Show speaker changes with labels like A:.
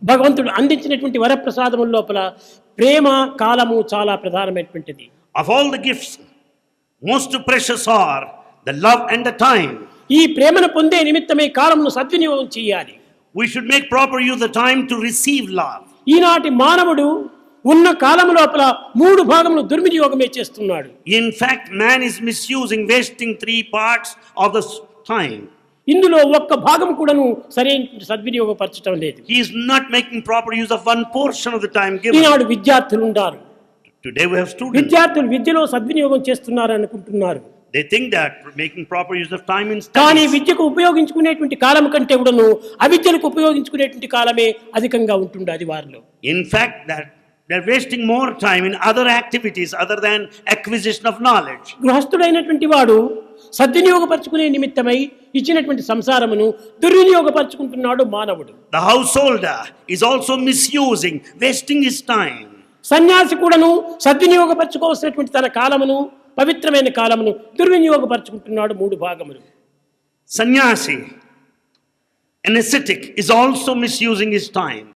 A: భగవంతుడు అందించినటువంటి వరప్రసాదముల లోపల ప్రేమ కాలము చాలా ప్రధానమైనటువంటిది.
B: Of all the gifts, most precious are the love and the time.
A: ఈ ప్రేమను పొందే నిమిత్తమే కాలమును సద్వినియోగం చేయాలి.
B: We should make proper use of the time to receive love.
A: ఈనాటి మానవుడు ఉన్న కాలము లోపల 3 భాగములు దుర్వినియోగమే చేస్తున్నాడు.
B: In fact, man is misusing, wasting 3 parts of the time.
A: ఇందులో ఒక్క భాగం కూడాను సరైన సద్వినియోగపరచడం లేదు.
B: He is not making proper use of one portion of the time given.
A: ఈనాడు విద్యార్థులు ఉన్నారు.
B: Today we have students.
A: విద్యార్థులు విద్యలో సద్వినియోగం చేస్తున్నారు అనుకుంటున్నారు.
B: They think that making proper use of time in
A: కానీ
B: studies.
A: విద్యకు ఉపయోగించుకునేటువంటి కాలం కంటే కూడాను అవిద్యలకు ఉపయోగించుకునేటువంటి కాలమే అధికంగా ఉంటుంది అది వారిలో.
B: In fact, that they're wasting more time in other activities other than acquisition of knowledge.
A: గృహస్థుడైనటువంటి వాడు సద్వినియోగపరచుకునే నిమిత్తమై ఇచ్చినటువంటి సంసారమును దుర్వినియోగపరచుకుంటున్నాడు మానవుడు.
B: The householder is also misusing, wasting his time.
A: సన్యాసి కూడాను సద్వినియోగపరచుకోవాల్సినటువంటి తన కాలమును పవిత్రమైన కాలమును దుర్వినియోగపరచుకుంటున్నాడు 3 భాగములు.
B: Sannyasi, an ascetic, is also misusing his time.